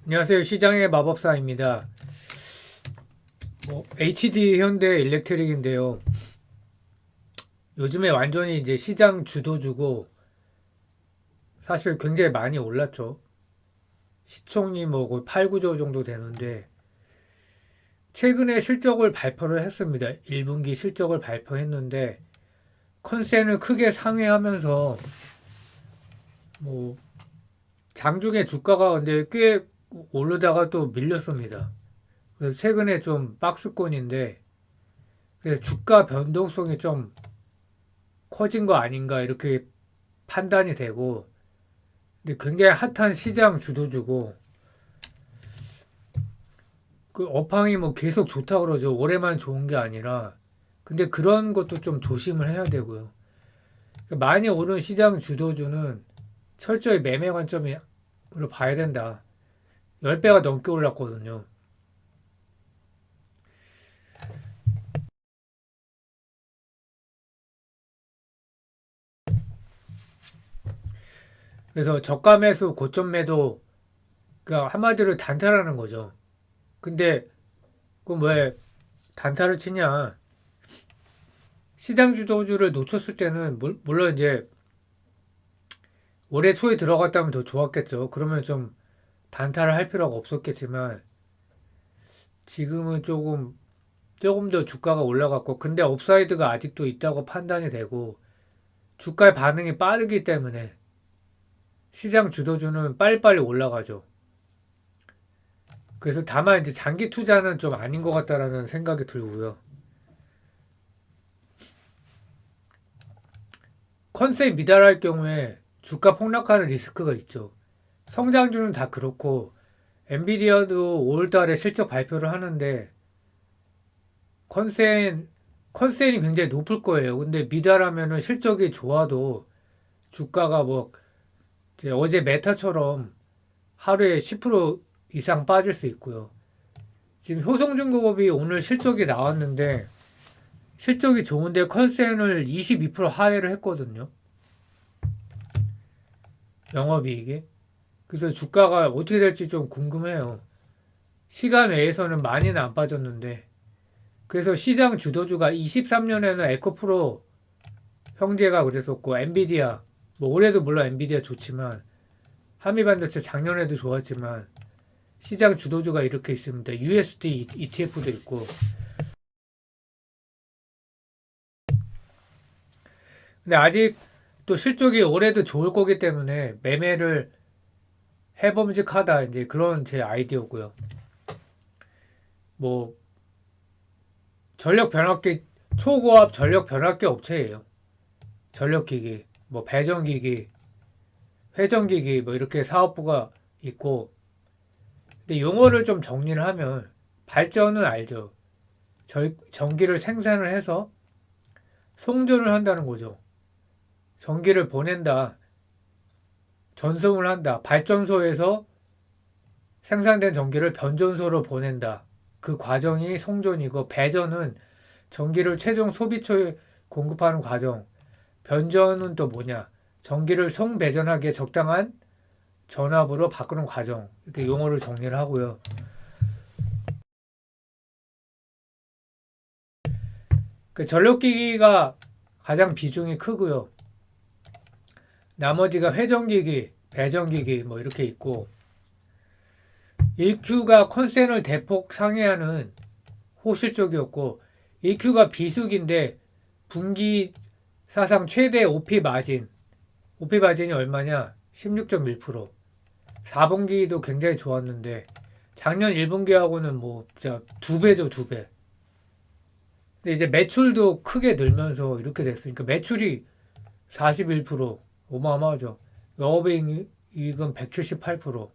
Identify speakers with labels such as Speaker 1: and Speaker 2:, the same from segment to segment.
Speaker 1: 안녕하세요. 시장의 마법사입니다. HD 현대 일렉트릭인데요. 요즘에 완전히 이제 시장 주도주고 사실 굉장히 많이 올랐죠. 시총이 뭐 거의 8, 9조 정도 되는데 최근에 실적을 발표를 했습니다. 1분기 실적을 발표했는데 컨센을 크게 상회하면서 뭐 장중에 주가가 근데 꽤 오르다가 또 밀렸습니다. 그래서 최근에 좀 박스권인데 그래서 주가 변동성이 좀 커진 거 아닌가 이렇게 판단이 되고 근데 굉장히 핫한 시장 주도주고 그 업황이 뭐 계속 좋다 그러죠. 올해만 좋은 게 아니라 근데 그런 것도 좀 조심을 해야 되고요. 그러니까 많이 오른 시장 주도주는 철저히 매매 관점으로 봐야 된다. 10배가 넘게 올랐거든요. 그래서 저가 매수 고점 매도 그러니까 한마디로 단타라는 거죠. 근데 그럼 왜 단타를 치냐? 시장 주도주를 놓쳤을 때는 물론 이제 올해 초에 들어갔다면 더 좋았겠죠. 그러면 좀 단타를 할 필요가 없었겠지만 지금은 조금 더 주가가 올라갔고 근데 업사이드가 아직도 있다고 판단이 되고 주가의 반응이 빠르기 때문에 시장 주도주는 빨리빨리 올라가죠. 그래서 다만 이제 장기 투자는 좀 아닌 것 같다라는 생각이 들고요. 컨셉 미달할 경우에 주가 폭락하는 리스크가 있죠. 성장주는 다 그렇고 엔비디아도 5월달에 실적 발표를 하는데 컨센 컨센이 굉장히 높을 거예요. 근데 미달하면은 실적이 좋아도 주가가 뭐 이제 어제 메타처럼 하루에 10% 이상 빠질 수 있고요. 지금 효성중공업이 오늘 실적이 나왔는데 실적이 좋은데 컨센을 22% 하회를 했거든요. 영업이익이. 그래서 주가가 어떻게 될지 좀 궁금해요. 시간 외에서는 많이는 안 빠졌는데 그래서 시장 주도주가 23년에는 에코프로 형제가 그랬었고 엔비디아 뭐 올해도 물론 엔비디아 좋지만 한미반도체 작년에도 좋았지만 시장 주도주가 이렇게 있습니다. USD ETF도 있고 근데 아직 또 실적이 올해도 좋을 거기 때문에 매매를 해봄직하다 이제 그런 제 아이디어고요. 뭐 전력 변압기 초고압 전력 변압기 업체예요. 전력기기 뭐 배전기기 회전기기 뭐 이렇게 사업부가 있고 근데 용어를 좀 정리를 하면 발전은 알죠. 전기를 생산을 해서 송전을 한다는 거죠. 전기를 보낸다. 전송을 한다. 발전소에서 생산된 전기를 변전소로 보낸다. 그 과정이 송전이고 배전은 전기를 최종 소비처에 공급하는 과정. 변전은 또 뭐냐? 전기를 송배전하기에 적당한 전압으로 바꾸는 과정. 이렇게 용어를 정리를 하고요. 그 전력기기가 가장 비중이 크고요. 나머지가 회전기기, 배전기기 뭐 이렇게 있고 1Q가 컨센을 대폭 상회하는 호실적이었고 1Q가 비수기인데 분기 사상 최대 OP 마진 OP 마진이 얼마냐? 16.1% 4분기도 굉장히 좋았는데 작년 1분기하고는 뭐 진짜 두 배죠, 두 배. 근데 이제 매출도 크게 늘면서 이렇게 됐으니까 매출이 41% 어마어마하죠. 영업이익은 178%.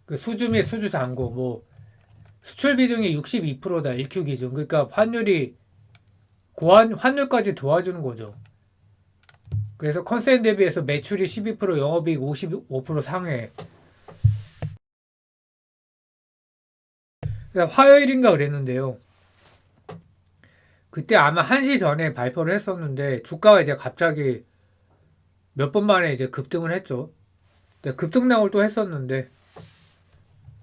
Speaker 1: 그 수주 및 수주 잔고 뭐 수출 비중이 62%다 1Q 기준. 그러니까 환율이 고환 환율까지 도와주는 거죠. 그래서 컨센 대비해서 매출이 12% 영업이익 55% 상회. 그러니까 화요일인가 그랬는데요. 그때 아마 1시 전에 발표를 했었는데 주가가 이제 갑자기 몇 번 만에 이제 급등을 했죠. 급등락을 또 했었는데,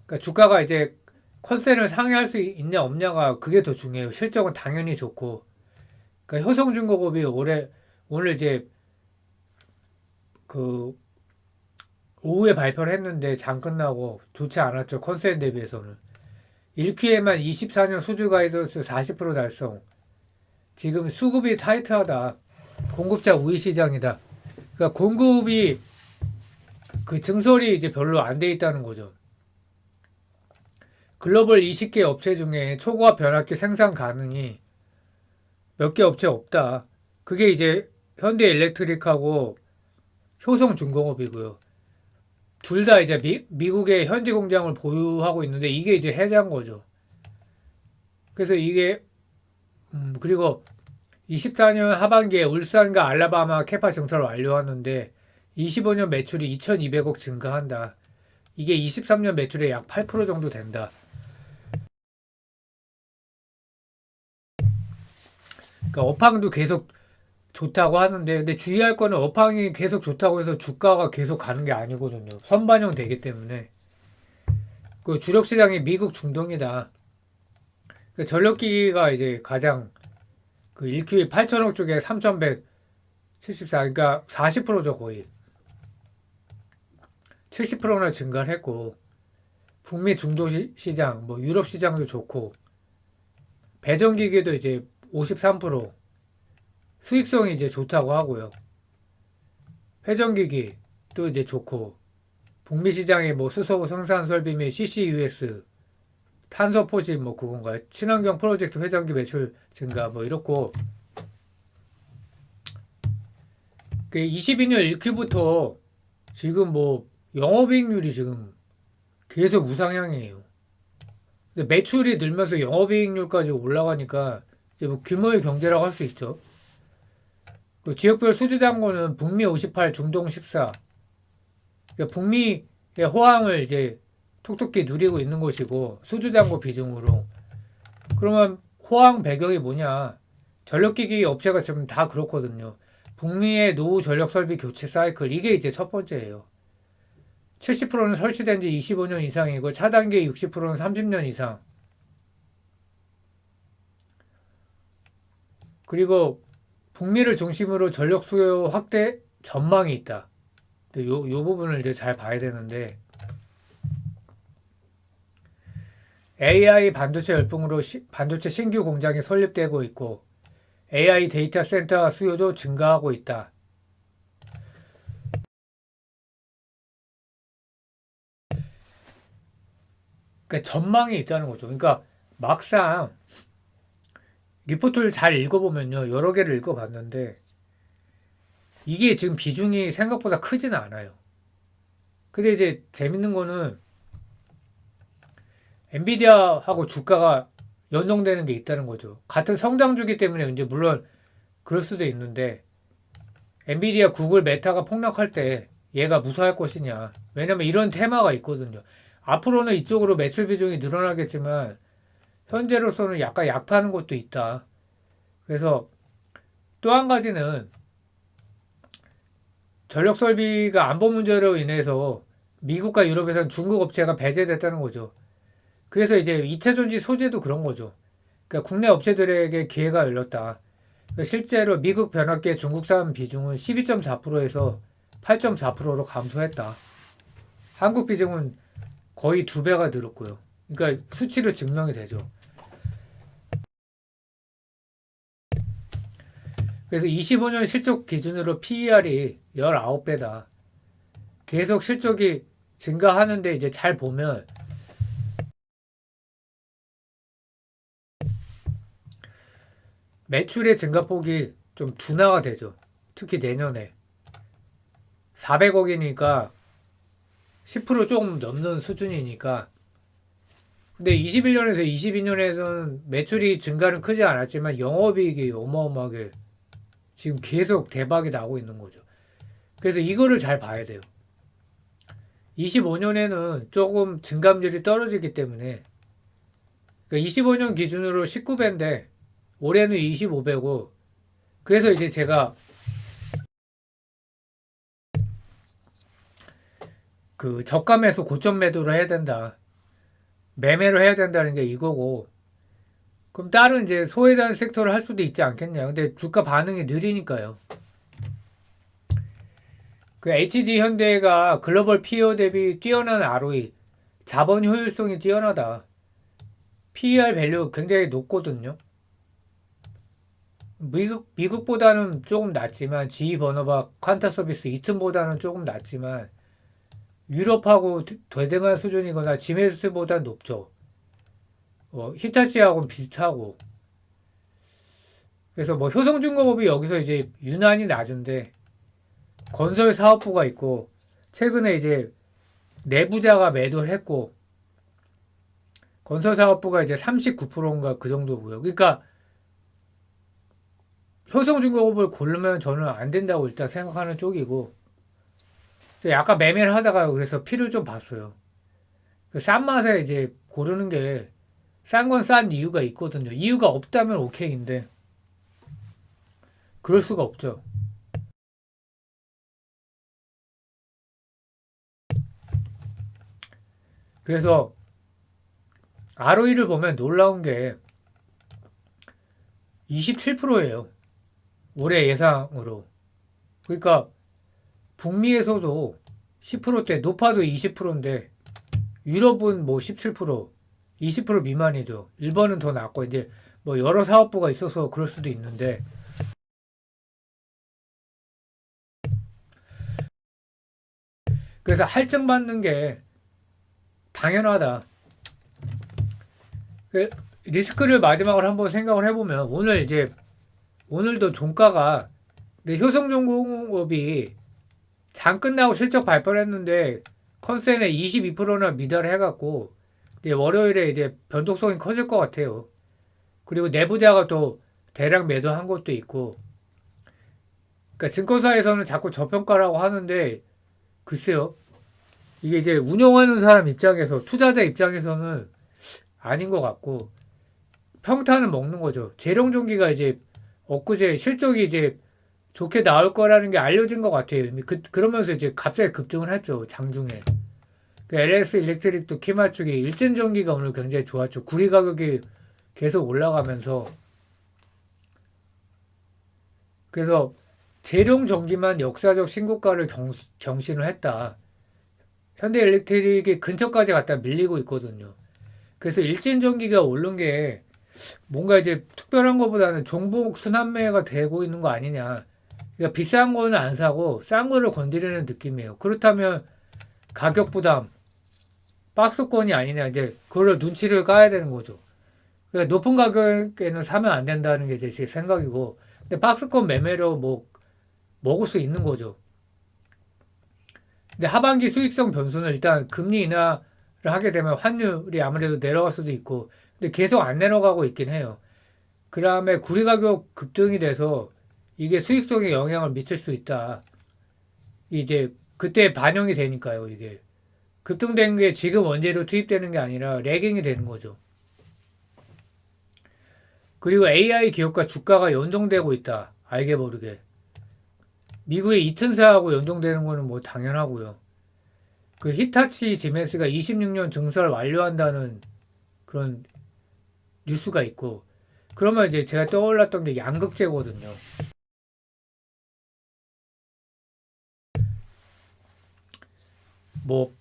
Speaker 1: 그러니까 주가가 이제 컨센을 상회할 수 있냐 없냐가 그게 더 중요해요. 실적은 당연히 좋고, 그러니까 효성중공업이 오늘 이제 그 오후에 발표를 했는데 장 끝나고 좋지 않았죠. 컨센 대비해서는. 1Q에만 24년 수주 가이던스 40% 달성. 지금 수급이 타이트하다. 공급자 우위 시장이다. 그러니까 공급이 그 증설이 이제 별로 안 돼 있다는 거죠. 글로벌 20개 업체 중에 초고압 변압기 생산 가능이 몇 개 업체 없다. 그게 이제 현대일렉트릭하고 효성중공업이고요. 둘 다 이제 미국의 현지 공장을 보유하고 있는데 이게 이제 해제한 거죠. 그래서 이게 그리고 24년 하반기에 울산과 알라바마 캐파 증설 완료하는데 25년 매출이 2,200억 증가한다. 이게 23년 매출의 약 8% 정도 된다. 그러니까 업황도 계속 좋다고 하는데 근데 주의할 거는 업황이 계속 좋다고 해서 주가가 계속 가는 게 아니거든요. 선반영 되기 때문에. 그 주력 시장이 미국 중동이다. 그 전력기기가 이제 가장 그 1Q에 8천억 중에 3,174, 그러니까 40%죠 거의. 70%나 증가를 했고 북미 중도 시장, 뭐 유럽 시장도 좋고 배전기기도 이제 53% 수익성이 이제 좋다고 하고요. 회전기기 또 이제 좋고 북미 시장에 뭐 수소 생산 설비 및 CCUS 탄소 포집 뭐 그건가요? 친환경 프로젝트 회전기 매출 증가 뭐 이렇고 그 22년 1Q부터 지금 뭐 영업이익률이 지금 계속 우상향이에요. 근데 매출이 늘면서 영업이익률까지 올라가니까 이제 뭐 규모의 경제라고 할 수 있죠. 그 지역별 수주잔고는 북미 58, 중동 14. 그러니까 북미의 호황을 이제 톡톡히 누리고 있는 것이고 수주잔고 비중으로. 그러면 호황 배경이 뭐냐? 전력기기 업체가 지금 다 그렇거든요. 북미의 노후 전력 설비 교체 사이클 이게 이제 첫 번째예요. 70%는 설치된 지 25년 이상이고 차단기 60%는 30년 이상. 그리고 북미를 중심으로 전력 수요 확대 전망이 있다. 요 부분을 이제 잘 봐야 되는데 AI 반도체 열풍으로 반도체 신규 공장이 설립되고 있고 AI 데이터 센터 수요도 증가하고 있다. 그러니까 전망이 있다는 거죠. 그러니까 막상 리포트를 잘 읽어보면요. 여러 개를 읽어봤는데 이게 지금 비중이 생각보다 크지는 않아요. 근데 이제 재밌는 거는 엔비디아하고 주가가 연동되는 게 있다는 거죠. 같은 성장주기 때문에 이제 물론 그럴 수도 있는데 엔비디아, 구글, 메타가 폭락할 때 얘가 무사할 것이냐. 왜냐면 이런 테마가 있거든요. 앞으로는 이쪽으로 매출 비중이 늘어나겠지만 현재로서는 약간 약파는 것도 있다. 그래서 또 한 가지는 전력 설비가 안보 문제로 인해서 미국과 유럽에서는 중국 업체가 배제됐다는 거죠. 그래서 이제 2차 전지 소재도 그런 거죠. 그러니까 국내 업체들에게 기회가 열렸다. 그러니까 실제로 미국 변압기의 중국산 비중은 12.4%에서 8.4%로 감소했다. 한국 비중은 거의 2배가 늘었고요. 그러니까 수치로 증명이 되죠. 그래서 25년 실적 기준으로 PER이 19배다. 계속 실적이 증가하는데 이제 잘 보면 매출의 증가폭이 좀 둔화가 되죠. 특히 내년에 400억이니까 10% 조금 넘는 수준이니까. 근데 21년에서 22년에서는 매출이 증가는 크지 않았지만 영업이익이 어마어마하게 지금 계속 대박이 나고 있는 거죠. 그래서 이거를 잘 봐야 돼요. 25년에는 조금 증감률이 떨어지기 때문에 그러니까 25년 기준으로 19배인데 올해는 25배고 그래서 이제 제가 그 저가 매수 고점 매도를 해야 된다. 매매를 해야 된다는 게 이거고. 그럼 다른 이제 소외된 섹터를 할 수도 있지 않겠냐. 근데 주가 반응이 느리니까요. 그 HD 현대가 글로벌 PO 대비 뛰어난 ROE, 자본 효율성이 뛰어나다. PER 밸류 굉장히 높거든요. 미국보다는 조금 낮지만 GE 버너박 퀀타 서비스 이튼보다는 조금 낮지만 유럽하고 되등한 수준이거나 지메스보다 높죠. 히타치하고는 비슷하고. 그래서 뭐 효성중공업이 여기서 이제 유난히 낮은데 건설 사업부가 있고 최근에 이제 내부자가 매도를 했고 건설 사업부가 이제 39%인가 그 정도고요. 그러니까 효성중공업을 고르면 저는 안 된다고 일단 생각하는 쪽이고 약간 매매를 하다가 그래서 피를 좀 봤어요. 그 싼 맛에 이제 고르는 게 싼 건 싼 이유가 있거든요. 이유가 없다면 오케이인데 그럴 수가 없죠. 그래서 ROE를 보면 놀라운 게 27%예요. 올해 예상으로. 그러니까 북미에서도 10%대 높아도 20%인데 유럽은 뭐 17%, 20% 미만이죠. 일본은 더 낮고 이제 뭐 여러 사업부가 있어서 그럴 수도 있는데 그래서 할증받는 게 당연하다. 그 리스크를 마지막으로 한번 생각을 해보면 오늘도 종가가 근데 효성중공업이 장 끝나고 실적 발표를 했는데 컨센에 22%나 미달을 해갖고 이제 월요일에 이제 변동성이 커질 것 같아요. 그리고 내부자가 또 대량 매도한 것도 있고 그러니까 증권사에서는 자꾸 저평가라고 하는데 글쎄요. 이게 이제 운영하는 사람 입장에서 투자자 입장에서는 아닌 것 같고 평타는 먹는 거죠. 재룡종기가 이제 엊그제 실적이 이제 좋게 나올 거라는 게 알려진 것 같아요. 이미 그러면서 이제 갑자기 급등을 했죠. 장중에. 그 LS 일렉트릭도 키 맞추기 일진 전기가 오늘 굉장히 좋았죠. 구리 가격이 계속 올라가면서 그래서 재룡 전기만 역사적 신고가를 경신을 했다. 현대 일렉트릭이 근처까지 갔다 밀리고 있거든요. 그래서 일진 전기가 오른 게 뭔가 이제 특별한 것보다는 종목 순환매가 되고 있는 거 아니냐. 그러니까 비싼 거는 안 사고 싼 거를 건드리는 느낌이에요. 그렇다면 가격 부담, 박스권이 아니냐. 이제 그걸 눈치를 까야 되는 거죠. 그러니까 높은 가격에는 사면 안 된다는 게 제 생각이고, 근데 박스권 매매로 뭐 먹을 수 있는 거죠. 근데 하반기 수익성 변수는 일단 금리 인하를 하게 되면 환율이 아무래도 내려갈 수도 있고, 근데 계속 안 내려가고 있긴 해요. 그 다음에 구리 가격 급등이 돼서 이게 수익성에 영향을 미칠 수 있다. 이제 그때 반영이 되니까요, 이게. 급등된 게 지금 원재료 투입되는 게 아니라 레깅이 되는 거죠. 그리고 AI 기업과 주가가 연동되고 있다. 알게 모르게. 미국의 이튼사하고 연동되는 거는 뭐 당연하고요. 그 히타치 지메스가 26년 증설을 완료한다는 그런 뉴스가 있고 그러면 이제 제가 떠올랐던 게 양극재거든요. 뭐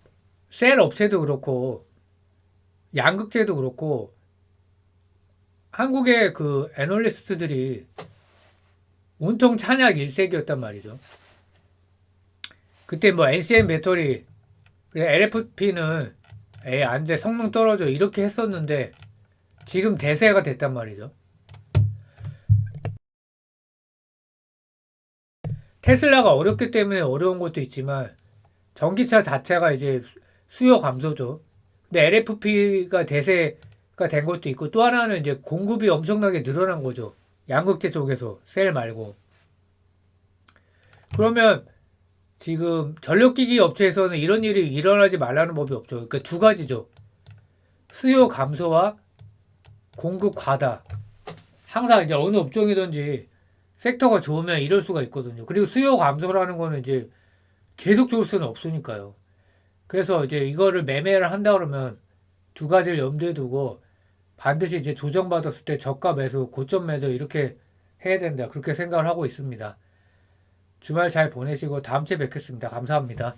Speaker 1: 셀 업체도 그렇고 양극재도 그렇고 한국의 그 애널리스트들이 온통 찬약 일색이었단 말이죠. 그때 뭐 NCM 배터리 LFP는 안 돼, 성능 떨어져 이렇게 했었는데 지금 대세가 됐단 말이죠. 테슬라가 어렵기 때문에 어려운 것도 있지만 전기차 자체가 이제 수요 감소죠. 근데 LFP가 대세가 된 것도 있고 또 하나는 이제 공급이 엄청나게 늘어난 거죠. 양극재 쪽에서 셀 말고. 그러면 지금 전력기기 업체에서는 이런 일이 일어나지 말라는 법이 없죠. 그러니까 두 가지죠. 수요 감소와 공급 과다. 항상 이제 어느 업종이든지 섹터가 좋으면 이럴 수가 있거든요. 그리고 수요 감소라는 거는 이제 계속 좋을 수는 없으니까요. 그래서 이제 이거를 매매를 한다 그러면 두 가지를 염두에 두고 반드시 이제 조정받았을 때 저가 매수, 고점 매도 이렇게 해야 된다. 그렇게 생각을 하고 있습니다. 주말 잘 보내시고 다음 주에 뵙겠습니다. 감사합니다.